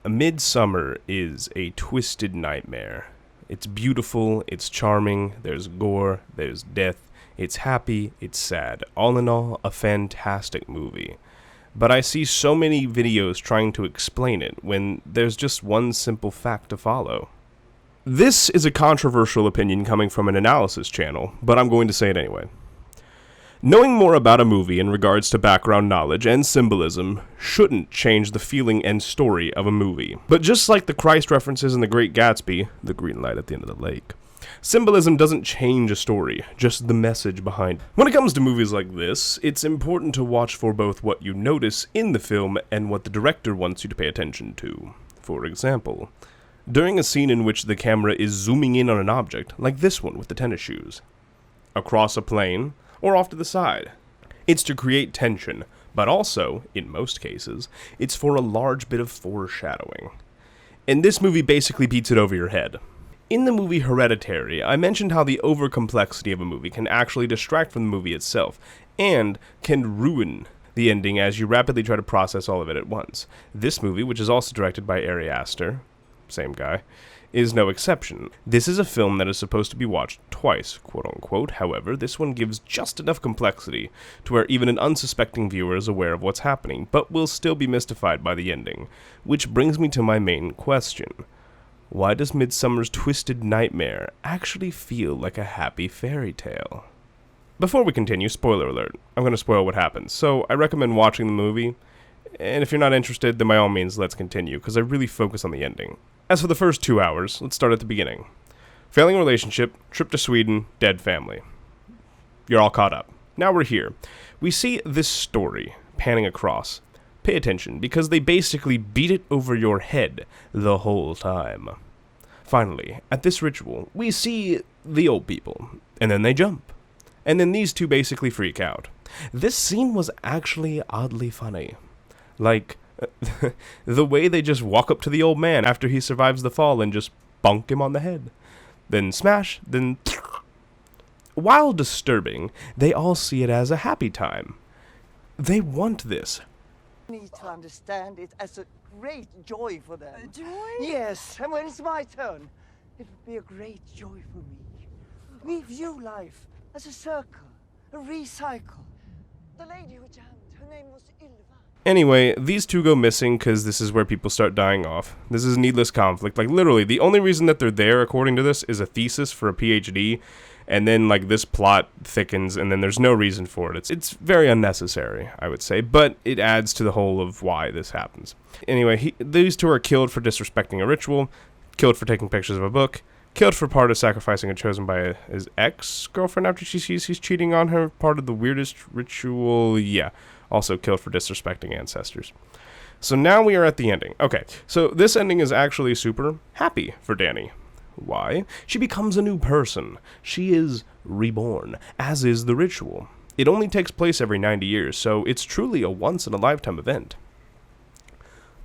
A Midsommar is a twisted nightmare. It's beautiful, it's charming, there's gore, there's death, it's happy, it's sad. All in all, a fantastic movie. But I see so many videos trying to explain it when there's just one simple fact to follow. This is a controversial opinion coming from an analysis channel, but I'm going to say it anyway. Knowing more about a movie in regards to background knowledge and symbolism shouldn't change the feeling and story of a movie. But just like the Christ references in The Great Gatsby, the green light at the end of the lake, symbolism doesn't change a story, just the message behind it. When it comes to movies like this, it's important to watch for both what you notice in the film and what the director wants you to pay attention to. For example, during a scene in which the camera is zooming in on an object, like this one with the tennis shoes, across a plane, or off to the side. It's to create tension, but also, in most cases, it's for a large bit of foreshadowing. And this movie basically beats it over your head. In the movie Hereditary, I mentioned how the over-complexity of a movie can actually distract from the movie itself, and can ruin the ending as you rapidly try to process all of it at once. This movie, which is also directed by Ari Aster, same guy, is no exception. This is a film that is supposed to be watched twice, quote-unquote. However, this one gives just enough complexity to where even an unsuspecting viewer is aware of what's happening, but will still be mystified by the ending. Which brings me to my main question. Why does Midsommar's twisted nightmare actually feel like a happy fairy tale? Before we continue, spoiler alert, I'm going to spoil what happens, so I recommend watching the movie, and if you're not interested, then by all means, let's continue, because I really focus on the ending. As for the first 2 hours, let's start at the beginning. Failing relationship, trip to Sweden, dead family. You're all caught up. Now we're here. We see this story panning across. Pay attention, because they basically beat it over your head the whole time. Finally, at this ritual, we see the old people, and then they jump. And then these two basically freak out. This scene was actually oddly funny. Like, the way they just walk up to the old man after he survives the fall and just bonk him on the head. Then smash, then... While disturbing, they all see it as a happy time. They want this. You need to understand it as a great joy for them. Joy? Yes, and when it's my turn, it would be a great joy for me. We view life as a circle, a recycle. The lady who jammed, her name was Ylva. Anyway, these two go missing because this is where people start dying off. This is needless conflict. Like, literally, the only reason that they're there, according to this, is a thesis for a PhD, and then, like, this plot thickens, and then there's no reason for it. It's very unnecessary, I would say, but it adds to the whole of why this happens. Anyway, these two are killed for disrespecting a ritual, killed for taking pictures of a book, killed for part of sacrificing a chosen by his ex-girlfriend after she sees he's cheating on her, part of the weirdest ritual, yeah. Also killed for disrespecting ancestors. So now we are at the ending. Okay, so this ending is actually super happy for Dani. Why? She becomes a new person. She is reborn, as is the ritual. It only takes place every 90 years, so it's truly a once-in-a-lifetime event.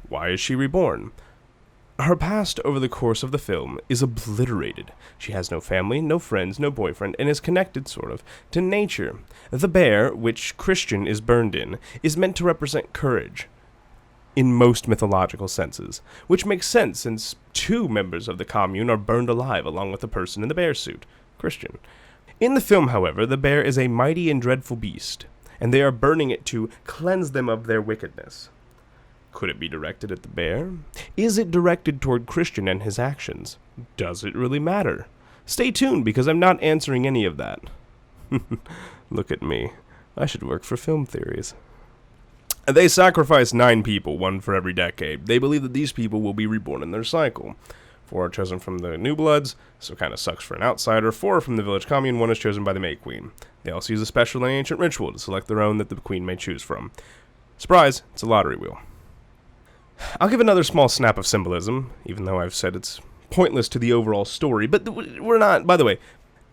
Why is she reborn? Her past over the course of the film is obliterated. She has no family, no friends, no boyfriend, and is connected, sort of, to nature. The bear, which Christian is burned in, is meant to represent courage, in most mythological senses, which makes sense since 2 members of the commune are burned alive along with the person in the bear suit, Christian. In the film, however, the bear is a mighty and dreadful beast, and they are burning it to cleanse them of their wickedness. Could it be directed at the bear? Is it directed toward Christian and his actions? Does it really matter? Stay tuned, because I'm not answering any of that. Look at me. I should work for Film Theories. They sacrifice 9 people, 1 for every decade. They believe that these people will be reborn in their cycle. 4 are chosen from the New Bloods, so kind of sucks for an outsider. 4 are from the village commune, 1 is chosen by the May Queen. They also use a special and ancient ritual to select their own that the Queen may choose from. Surprise, it's a lottery wheel. I'll give another small snap of symbolism, even though I've said it's pointless to the overall story, but we're not, by the way,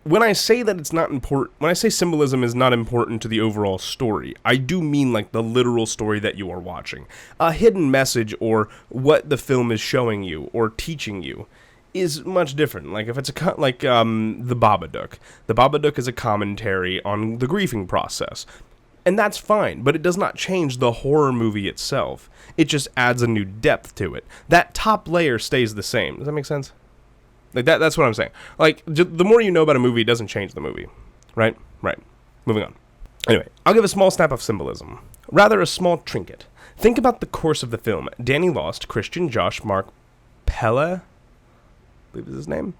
when I say that it's not important, when I say symbolism is not important to the overall story, I do mean like the literal story that you are watching. A hidden message or what the film is showing you or teaching you is much different. Like if it's the Babadook. The Babadook is a commentary on the grieving process. And that's fine, but it does not change the horror movie itself. It just adds a new depth to it. That top layer stays the same. Does that make sense? Like that's what I'm saying. Like, the more you know about a movie, it doesn't change the movie. Right? Right. Moving on. Anyway, I'll give a small snap of symbolism. Rather, a small trinket. Think about the course of the film. Dani lost Christian Josh Mark Pella, I believe is his name,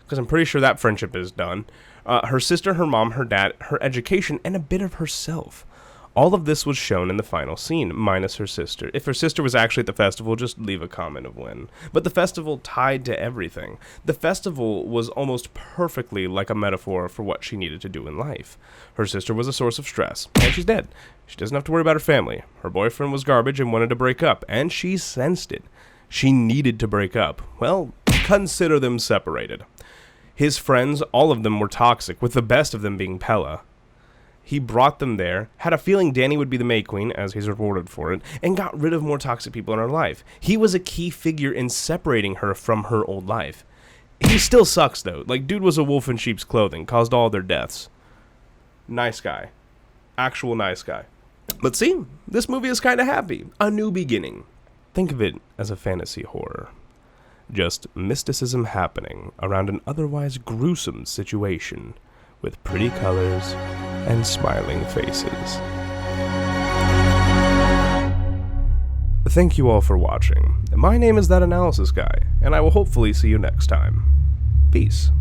because I'm pretty sure that friendship is done. Her sister, her mom, her dad, her education, and a bit of herself. All of this was shown in the final scene, minus her sister. If her sister was actually at the festival, just leave a comment of when. But the festival tied to everything. The festival was almost perfectly like a metaphor for what she needed to do in life. Her sister was a source of stress, and she's dead. She doesn't have to worry about her family. Her boyfriend was garbage and wanted to break up, and she sensed it. She needed to break up. Well, consider them separated. His friends, all of them were toxic, with the best of them being Pella. He brought them there, had a feeling Dani would be the May Queen, as he's rewarded for it, and got rid of more toxic people in her life. He was a key figure in separating her from her old life. He still sucks, though. Like, dude was a wolf in sheep's clothing, caused all their deaths. Nice guy. Actual nice guy. But see, this movie is kind of happy. A new beginning. Think of it as a fantasy horror. Just mysticism happening around an otherwise gruesome situation, with pretty colors and smiling faces. Thank you all for watching. My name is That Analysis Guy, and I will hopefully see you next time. Peace.